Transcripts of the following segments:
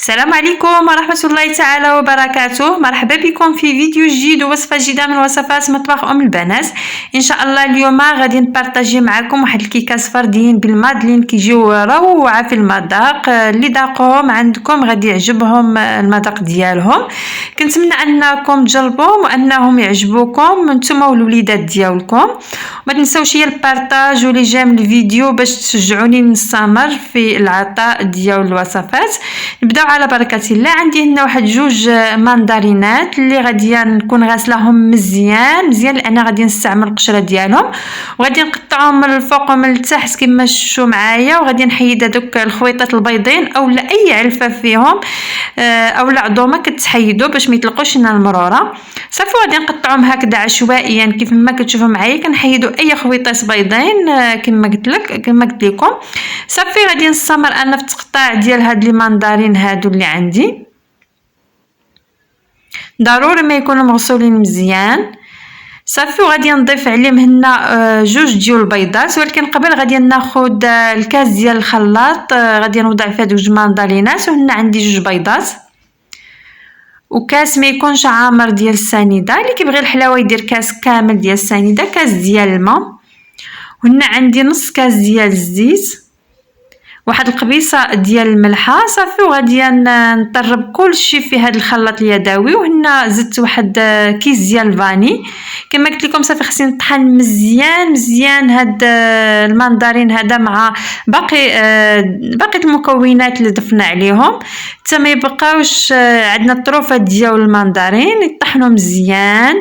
السلام عليكم ورحمة الله تعالى وبركاته. مرحبا بكم في فيديو جديد ووصفة جديدة من وصفات مطبخ أم البنات. إن شاء الله اليوم غادي نبارطاجي معكم واحد الكيكات سفرديين بالمادلين كيجيو روعة في المذاق. اللي ذاقوهم عندكم غادي يعجبهم المذاق ديالهم. كنتمنى أنكم تجربوهم وأنهم يعجبوكم نتوما والوليدات ديالكم. ما تنساوش هي البارطاج ولي جيم الفيديو باش تشجعوني نستمر في العطاء ديال الوصفات. نبداو على بركه الله. عندي هنا واحد جوج ماندارينات اللي غادي نكون غاسلاهم مزيان لان غادي نستعمل القشره ديالهم، وغادي نقطعهم من الفوق ومن التحت كما شفتوا معايا، وغادي نحيد هذوك الخويطات البيضين اولا اي علفه فيهم اولا عظومه كتحيدوا باش ما يطلقوش لنا المروره. صافي غادي نقطعهم هكذا عشوائيا كيف ما كتشوفوا معايا، كنحيدوا اي خويطات بيضين كما قلت لكم. صافي غادي نستمر انا في التقطاع ديال هاد لي ماندارين هادو اللي عندي، ضروري ما يكونوا مغسولين مزيان. صافي وغادي نضيف عليهم هنا جوج ديال البيضات، ولكن قبل غادي ناخذ الكاس ديال الخلاط غادي نوضع فيه جوج ماندارينات، وهنا عندي جوج بيضات وكاس ما يكونش عامر ديال السنيده. اللي كيبغي الحلاوه يدير كاس كامل ديال السنيده، كاس ديال الماء، وهنا عندي نص كاس ديال الزيت، واحد القبيصه ديال الملحه. صافي وغادي نطرب كلشي في هذا الخلاط اليدوي، وهنا زدت واحد كيس ديال الفاني كما قلت لكم. صافي خصني نطحن مزيان هاد الماندارين هذا مع باقي المكونات اللي ضفنا عليهم حتى ما يبقاوش عندنا الطروفات ديال الماندارين، يطحنوا مزيان.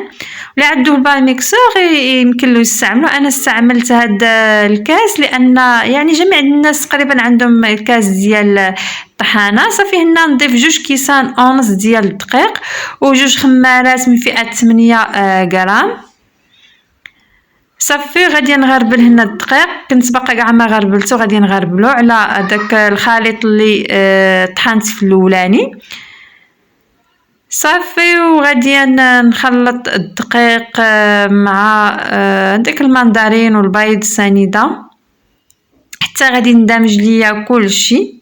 ولا عنده البالميكسور يمكن له يستعملوا. انا استعملت هذا الكاس لان يعني جميع الناس تقريبا عندهم الكاس ديال الطحانه. صافي هنا نضيف جوج كيسان اونص ديال الدقيق وجوج خمارات من فئه 8 غرام. صافي غادي نغربل هنا الدقيق، كنت باقا كاع ما غربلته، غادي نغربلو على داك الخليط اللي طحنت في الاولاني. صافي وغادي نخلط الدقيق مع داك الماندارين والبيض السنيده حتى غادي ندمج ليا كلشي.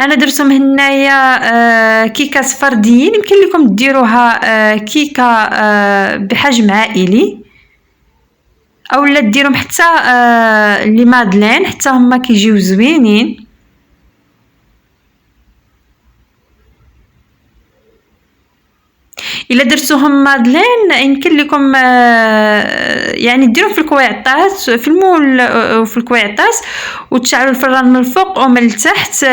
انا درتهم هنايا كيكه سفرديين، يمكن لكم ديروها كيكه بحجم عائلي اولا ديرهم حتى لي مادلين، حتى هما كيجيو زوينين. الا درتوهم مادلين يمكن لكم يعني ديروهم في الكويعطات في المول وفي الكويعطات، وتشعلوا الفران من الفوق ومن التحت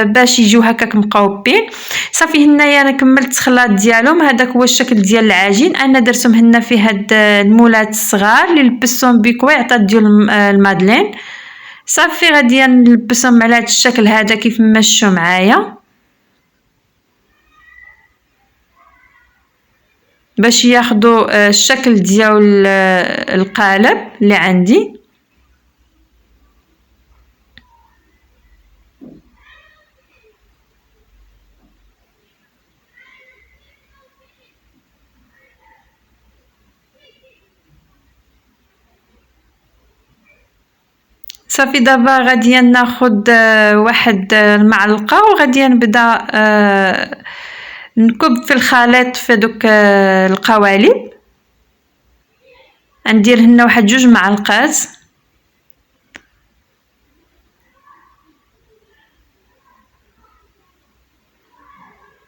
باش يجيو هكاك مقوبين. صافي هنايا انا كملت الخلاط ديالهم، هذاك هو الشكل ديال العجين. انا درتهم هنا في هاد المولات الصغار اللي لبستهم بكويعطات ديال المادلين. صافي غادي نلبسهم على هذا الشكل هذا كيف ما شفتوا معايا باش ياخذوا الشكل ديال القالب اللي عندي. صافي دابا غادي ناخذ واحد المعلقه وغادي نبدا نكب في الخليط في دوك القوالب. ندير هنا واحد جوج معلقات.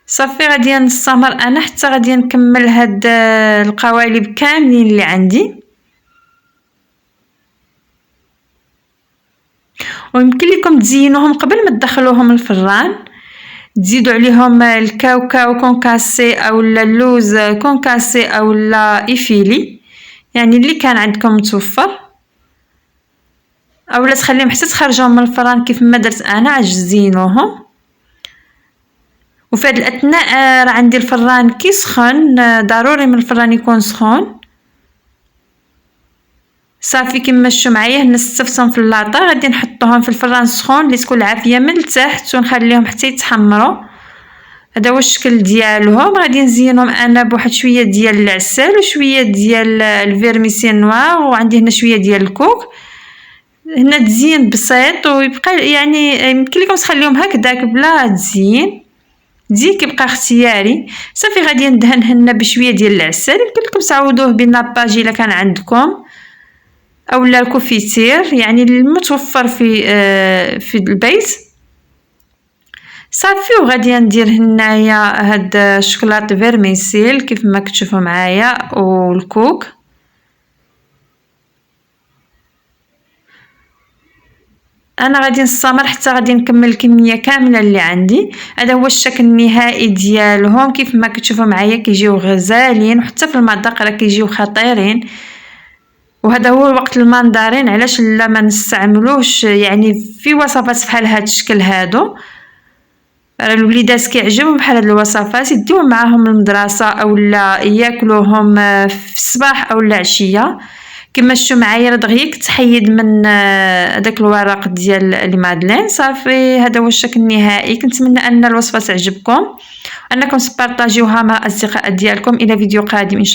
صافي غادي نستمر انا حتى غادي نكمل هاد القوالب كاملين اللي عندي. ويمكن لكم تزينوهم قبل ما تدخلوهم الفران، تزيدوا عليهم الكاوكاو كونكاسي او اللوز كونكاسي او ايفيلي، يعني اللي كان عندكم متوفر، اولا تخليهم حتى تخرجوهم من الفران كيف ما درت انا عاد تزينوهم. وفي هذا الاثناء راه عندي الفران كي سخن، ضروري من الفران يكون سخون. صافي كما شفتوا معايا هنا استفتهم في اللاطه، غادي نحطوهم في الفران السخون اللي تكون العافيه من التحت ونخليهم حتى يتحمروا. هذا هو الشكل ديالهم. غادي نزينهم انا بواحد شويه ديال العسل وشويه ديال الفيرميسي نوار، وعندي هنا شويه ديال الكوك هنا تزيين بسيط ويبقى يعني يمكن لكم تخليهم هكذاك بلا تزيين، تزيين كيبقى اختياري. صافي غادي ندهن هنا بشويه ديال العسل، يمكن لكم تعوضوه بالناباج الا كان عندكم اولا الكوفيتير يعني المتوفر في البيت. صافي وغادي ندير هنايا هاد الشوكولاط فيرميسيل كيف ما كتشوفوا معايا والكوك. انا غادي نستمر حتى غادي نكمل الكميه كامله اللي عندي. هذا هو الشكل النهائي ديالهم كيف ما كتشوفوا معايا، كيجيو غزالين وحتى في المذاق راه كيجيو خطيرين. وهذا هو وقت الماندارين، علاش لا ما نستعملوش يعني في وصفات بحال هذا الشكل هادو. راه الوليدات كيعجبهم بحال هاد الوصفات يديوهم معاهم المدرسه اولا ياكلوهم في الصباح اولا العشيه. كما شفتوا معايا راه دغيا كتحيد من هذاك الورق ديال المادلين. صافي هذا هو الشكل النهائي. كنتمنى ان الوصفه تعجبكم، انكم تبارطاجيوها مع الاصدقاء ديالكم. الى فيديو قادم إن شاء الله.